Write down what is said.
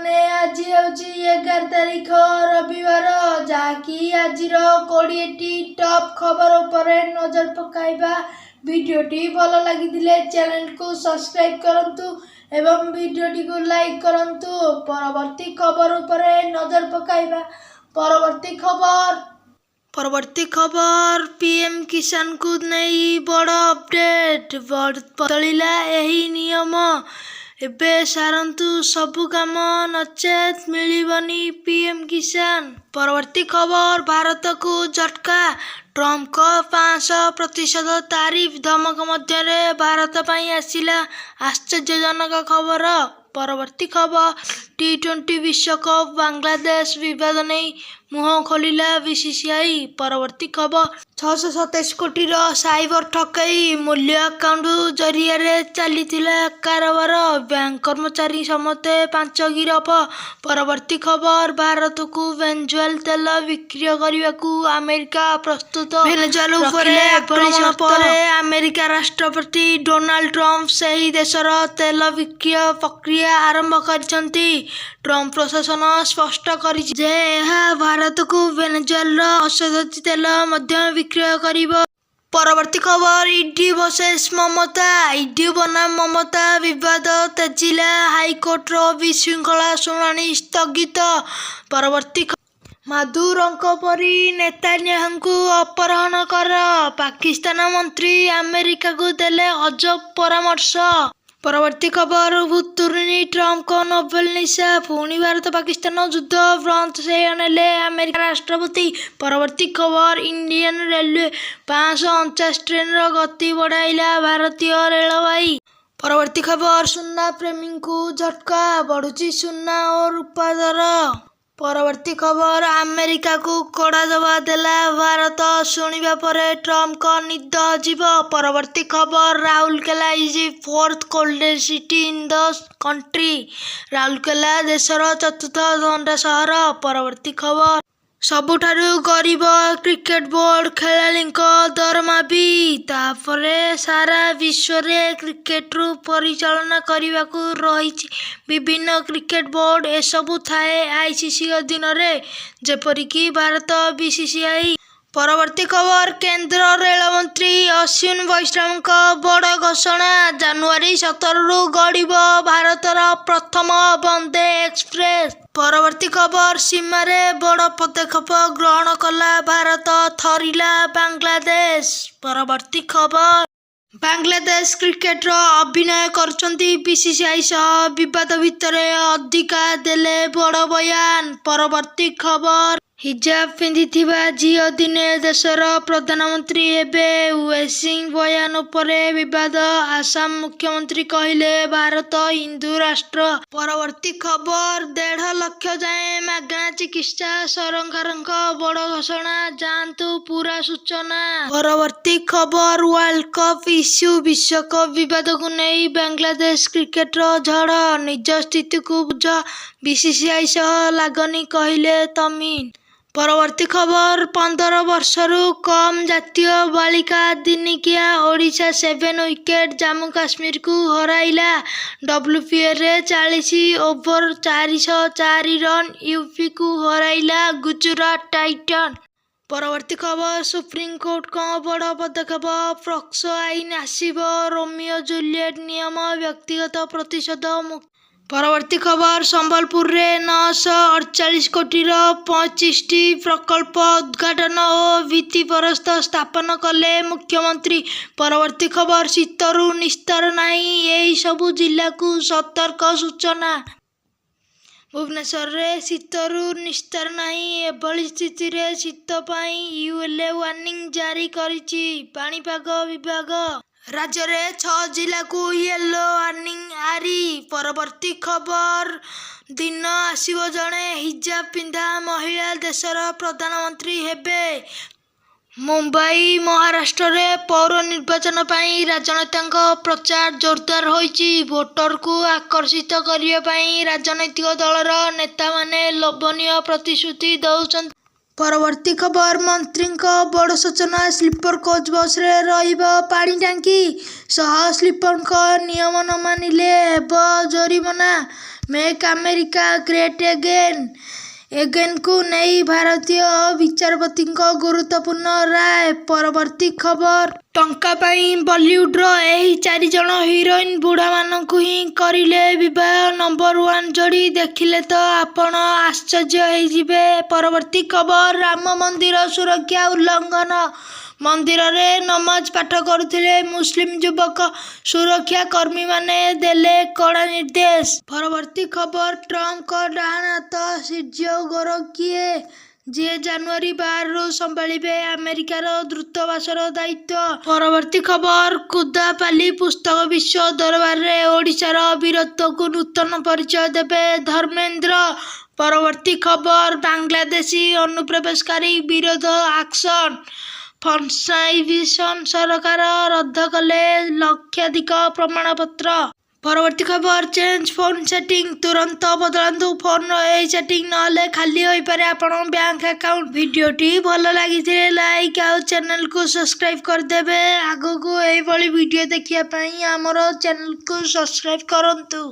ମାନେ ଆଜି ହେଉଛି 11 ତାରିଖ ରବିବାର, ଯାହାକି ଆଜିର 20ଟି ଟପ୍ ଖବର ଉପରେ ନଜର ପକାଇବା। ଭିଡ଼ିଓଟି ଭଲ ଲାଗିଥିଲେ ଚ୍ୟାନେଲକୁ ସବସ୍କ୍ରାଇବ୍ କରନ୍ତୁ ଏବଂ ଭିଡ଼ିଓଟିକୁ ଲାଇକ୍ କରନ୍ତୁ। ପରବର୍ତ୍ତୀ ଖବର ଉପରେ ନଜର ପକାଇବା। ପରବର୍ତ୍ତୀ ଖବର ପିଏମ୍ କିଷାନକୁ ନେଇ ବଡ଼ ଅପଡେଟ୍। ବଦଳିଲା ଏହି ନିୟମ। ଏବେ ସାରନ୍ତୁ ସବୁ କାମ, ନଚେତ୍ ମିଳିବନି ପିଏମ୍ କିଷାନ। ପରବର୍ତ୍ତୀ ଖବର ଭାରତକୁ ଝଟକା। ଟ୍ରମ୍ପଙ୍କ 500% ତାରିଫ ଧମକ ମଧ୍ୟରେ ଭାରତ ପାଇଁ ଆସିଲା ଆଶ୍ଚର୍ଯ୍ୟଜନକ ଖବର। ପରବର୍ତ୍ତୀ ଖବର ଟି20 ବିଶ୍ୱକପ୍ ବାଂଲାଦେଶ ବିବାଦ ନେଇ ମୁହଁ ଖୋଲିଲା ବିସିସିଆଇ। ପରବର୍ତ୍ତୀ ଖବର 627 କୋଟିର ସାଇବର ଠକେଇ, ମୂଲ୍ୟ ଆକାଉଣ୍ଟ ଜରିଆରେ ଚାଲିଥିଲା କାରବାର, ବ୍ୟାଙ୍କ କର୍ମଚାରୀ ସମେତ 5 ଗିରଫ। ପରବର୍ତ୍ତୀ ଖବର ଭାରତକୁ ଭେନେଜୁଏଲା ତେଲ ବିକ୍ରି କରିବାକୁ ଆମେରିକା ପ୍ରସ୍ତୁତ। ଭେନେଜୁଏଲା ଉପରେ ଆକ୍ରମଣ ପରେ ଆମେରିକା ରାଷ୍ଟ୍ରପତି ଡୋନାଲ୍ଡ ଟ୍ରମ୍ପ ସେହି ଦେଶର ତେଲ ବିକ୍ରୟ ପ୍ରକ୍ରିୟା ଆରମ୍ଭ କରିଛନ୍ତି। ଟ୍ରମ୍ପ ପ୍ରଶାସନ ସ୍ପଷ୍ଟ କରିଛି ଯେ ଏହା ଭାରତକୁ ଭେନେଜୁଏଲାର ଅଶୋଧିତ ତେଲ ମଧ୍ୟ ବିକ୍ରୟ କରିବ। ପରବର୍ତ୍ତୀ ଖବର ଇଡି ଭର୍ସେସ୍ ମମତା। ଇଡି ବନାମ ମମତା ବିବାଦ ତେଜିଲା, ହାଇକୋର୍ଟର ବିଶୃଙ୍ଖଳା ଶୁଣାଣି ସ୍ଥଗିତ। ପରବର୍ତ୍ତୀ ମାଦୁରୋଙ୍କ ପରି ନେତାନ୍ୟାହୁଙ୍କୁ ଅପହରଣ କର, ପାକିସ୍ତାନ ମନ୍ତ୍ରୀ ଆମେରିକାକୁ ଦେଲେ ଅଜବ ପରାମର୍ଶ। ପରବର୍ତ୍ତୀ ଖବର ଭୁତୁର୍ନି ଟ୍ରମ୍ପଙ୍କ ନୋବେଲ ନିଶା, ପୁଣି ଭାରତ ପାକିସ୍ତାନ ଯୁଦ୍ଧ ବନ୍ଦ ନେଲେ ଆମେରିକା ରାଷ୍ଟ୍ରପତି। ପରବର୍ତ୍ତୀ ଖବର ଇଣ୍ଡିଆନ ରେଲୱେ 549 ଟ୍ରେନର ଗତି ବଢ଼ାଇଲା ଭାରତୀୟ ରେଳବାଇ। ପରବର୍ତ୍ତୀ ଖବର ସୁନା ପ୍ରେମୀଙ୍କୁ ଝଟକା, ବଢ଼ୁଛି ସୁନା ଓ ରୂପା ଦର। ପରବର୍ତ୍ତୀ ଖବର ଆମେରିକାକୁ କଡ଼ା ଜବାବ ଦେଲା ଭାରତ, ଶୁଣିବା ପରେ ଟ୍ରମ୍ପଙ୍କ ନିଦ ହଜିବ। ପରବର୍ତ୍ତୀ ଖବର Rourkela is fourth coldest city in the country. Rourkela ଦେଶର 4ଥ ଥଣ୍ଡା ସହର। ପରବର୍ତ୍ତୀ ଖବର ସବୁଠାରୁ ଗରିବ କ୍ରିକେଟ ବୋର୍ଡ ଖେଳାଳିଙ୍କ ଦରମା ବି। ତାପରେ ସାରା ବିଶ୍ୱରେ କ୍ରିକେଟରୁ ପରିଚାଳନା କରିବାକୁ ରହିଛି ବିଭିନ୍ନ କ୍ରିକେଟ ବୋର୍ଡ। ଏସବୁ ଥାଏ ଆଇସିସି ଅଧୀନରେ, ଯେପରିକି ଭାରତ ବିସିସିଆଇ। ପରବର୍ତ୍ତୀ ଖବର କେନ୍ଦ୍ର ରେଳମନ୍ତ୍ରୀ ଅଶ୍ୱିନୀ ବୈଷ୍ଣବଙ୍କ ବଡ଼ ଘୋଷଣା, ଜାନୁଆରୀ 17ରୁ ଗଡ଼ିବ ଭାରତର ପ୍ରଥମ ବନ୍ଦେ ଏକ୍ସପ୍ରେସ। ପରବର୍ତ୍ତୀ ଖବର ସୀମାରେ ବଡ଼ ପଦକ୍ଷେପ ଗ୍ରହଣ କଲା ଭାରତ, ଥରିଲା ବାଂଲାଦେଶ। ପରବର୍ତ୍ତୀ ଖବର ବାଂଲାଦେଶ କ୍ରିକେଟର ଅଭିନୟ କରୁଛନ୍ତି ବିସିସିଆଇ ସହ ବିବାଦ ଭିତରେ ଅଧିକା ଦେଲେ ବଡ଼ ବୟାନ। ପରବର୍ତ୍ତୀ ଖବର ହିଜାବ ପିନ୍ଧିଥିବା ଝିଅ ଦିନେ ଦେଶର ପ୍ରଧାନମନ୍ତ୍ରୀ ହେବେ, ୱେସିଂ ବୟାନ ଉପରେ ବିବାଦ। ଆସାମ ମୁଖ୍ୟମନ୍ତ୍ରୀ କହିଲେ ଭାରତ ହିନ୍ଦୁ ରାଷ୍ଟ୍ର। ପରବର୍ତ୍ତୀ ଖବର 1.5 ଲକ୍ଷ ଯାଏଁ ମାଗଣା ଚିକିତ୍ସା, ସରକାରଙ୍କ ବଡ଼ ଘୋଷଣା, ଯାଆନ୍ତୁ ପୁରା ସୂଚନା। ପରବର୍ତ୍ତୀ ଖବର ୱାର୍ଲ୍ଡ କପ୍ ଇସ୍ୟୁ, ବିଶ୍ୱକପ୍ ବିବାଦକୁ ନେଇ ବାଂଲାଦେଶ କ୍ରିକେଟର ଝଡ଼, ନିଜ ସ୍ଥିତିକୁ ବୁଝ, ବିସିସିଆଇ ସହ ଲାଗନି କହିଲେ ତମିମ୍। ପରବର୍ତ୍ତୀ ଖବର 15 ବର୍ଷରୁ କମ୍ ଜାତୀୟ ବାଳିକା ଦିନିକିଆ ଓଡ଼ିଶା 7 ୱିକେଟ୍, ଜାମ୍ମୁ କାଶ୍ମୀରକୁ ହରାଇଲା। WPLରେ 40 ଓଭର 404 ରନ୍, ୟୁପିକୁ ହରାଇଲା ଗୁଜରାଟ ଟାଇଟନ୍। ପରବର୍ତ୍ତୀ ଖବର ସୁପ୍ରିମକୋର୍ଟଙ୍କ ବଡ଼ ପଦକ୍ଷେପ, ପୋକ୍ସୋ ଆଇନ ଆସିବ, ରୋମିଓ ଜୁଲିଏଟ୍ ନିୟମ, ବ୍ୟକ୍ତିଗତ ପ୍ରତିଶୋଧ ମୁକ୍ତ। ପରବର୍ତ୍ତୀ ଖବର ସମ୍ବଲପୁରରେ 948 କୋଟିର 25ଟି ପ୍ରକଳ୍ପ ଉଦ୍ଘାଟନ ଓ ଭିତ୍ତିପ୍ରସ୍ତର ସ୍ଥାପନ କଲେ ମୁଖ୍ୟମନ୍ତ୍ରୀ। ପରବର୍ତ୍ତୀ ଖବର ଶୀତରୁ ନିସ୍ତାର ନାହିଁ, ଏହି ସବୁ ଜିଲ୍ଲାକୁ ସତର୍କ ସୂଚନା। ଭୁବନେଶ୍ୱରରେ ଶୀତରୁ ନିସ୍ତାର ନାହିଁ, ଏଭଳି ସ୍ଥିତିରେ ଶୀତ ପାଇଁ ୟେଲୋ ୱାର୍ଣ୍ଣିଂ ଜାରି କରିଛି ପାଣିପାଗ ବିଭାଗ। ରାଜ୍ୟରେ 6 ଜିଲ୍ଲାକୁ ୟେଲୋ ୱାର୍ଣ୍ଣିଂ ଜାରି। ପରବର୍ତ୍ତୀ ଖବର ଦିନ ଆସିବ ଜଣେ ହିଜାବ ପିନ୍ଧା ମହିଳା ଦେଶର ପ୍ରଧାନମନ୍ତ୍ରୀ ହେବେ। ମୁମ୍ବାଇ ମହାରାଷ୍ଟ୍ରରେ ପୌର ନିର୍ବାଚନ ପାଇଁ ରାଜନେତାଙ୍କ ପ୍ରଚାର ଜୋରଦାର ହୋଇଛି। ଭୋଟରଙ୍କୁ ଆକର୍ଷିତ କରିବା ପାଇଁ ରାଜନୈତିକ ଦଳର ନେତାମାନେ ଲୋଭନୀୟ ପ୍ରତିଶ୍ରୁତି ଦେଉଛନ୍ତି। ପରବର୍ତ୍ତୀ ଖବର ମନ୍ତ୍ରୀଙ୍କ ବଡ଼ ସୂଚନା, ସ୍ଲିପର କୋଚ୍ ବସ୍ରେ ରହିବ ପାଣି ଟାଙ୍କି, ସହ ସ୍ଲିପରଙ୍କ ନିୟମ ନ ମାନିଲେ ହେବ ଜୋରିମାନା। ମେକ୍ ଆମେରିକା ଗ୍ରେଟ୍ ଏଗେନ୍କୁ ନେଇ ଭାରତୀୟ ବିଚାରପତିଙ୍କ ଗୁରୁତ୍ୱପୂର୍ଣ୍ଣ ରାୟ। ପରବର୍ତ୍ତୀ ଖବର। ଟଙ୍କା ପାଇଁ ବଲିଉଡର ଏହି 4 ଜଣ ହିରୋଇନ୍ ବୁଢ଼ାମାନଙ୍କୁ ହିଁ କରିଲେ ବିବାହ। ନମ୍ବର 1 ଯୋଡ଼ି ଦେଖିଲେ ତ ଆପଣ ଆଶ୍ଚର୍ଯ୍ୟ ହେଇଯିବେ। ପରବର୍ତ୍ତୀ ଖବର। ରାମ ମନ୍ଦିର ସୁରକ୍ଷା ଉଲ୍ଲଂଘନ। ମନ୍ଦିରରେ ନମାଜ ପାଠ କରୁଥିଲେ ମୁସଲିମ ଯୁବକ, ସୁରକ୍ଷା କର୍ମୀମାନେ ଦେଲେ କଡ଼ା ନିର୍ଦ୍ଦେଶ। ପରବର୍ତ୍ତୀ ଖବର। ଟ୍ରମ୍ପଙ୍କ ଡାହାଣ ହାତ ସର୍ଜିଓ ଗୋର କିଏ? ଯିଏ ଜାନୁଆରୀ 12ରୁ ସମ୍ଭାଳିବେ ଆମେରିକାର ଦୂତାବାସର ଦାୟିତ୍ୱ। ପରବର୍ତ୍ତୀ ଖବର। କୁଦାପାଲି ପୁସ୍ତକ ବିଶ୍ୱ ଦରବାରରେ ଓଡ଼ିଶାର ବୀରତ୍ୱକୁ ନୂତନ ପରିଚୟ ଦେବେ ଧର୍ମେନ୍ଦ୍ର। ପରବର୍ତ୍ତୀ ଖବର। ବାଂଲାଦେଶୀ ଅନୁପ୍ରବେଶକାରୀ ବିରୋଧ ଆକ୍ସନ। ଫଡ଼ନାଭିସ ସରକାର ରଦ୍ଦ କଲେ ଲକ୍ଷାଧିକ ପ୍ରମାଣପତ୍ର। ପରବର୍ତ୍ତୀ ଖବର। Change phone setting. ତୁରନ୍ତ ବଦଳାନ୍ତୁ ଫୋନର ଏହି ସେଟିଂ, ନହେଲେ ଖାଲି ହୋଇପାରେ ଆପଣଙ୍କ ବ୍ୟାଙ୍କ ଆକାଉଣ୍ଟ। ଭିଡ଼ିଓଟି ଭଲ ଲାଗିଥିଲେ ଲାଇକ୍ ଆଉ ଚ୍ୟାନେଲକୁ ସବସ୍କ୍ରାଇବ କରିଦେବେ। ଆଗକୁ ଏହିଭଳି ଭିଡ଼ିଓ ଦେଖିବା ପାଇଁ ଆମର ଚ୍ୟାନେଲକୁ ସବସ୍କ୍ରାଇବ କରନ୍ତୁ।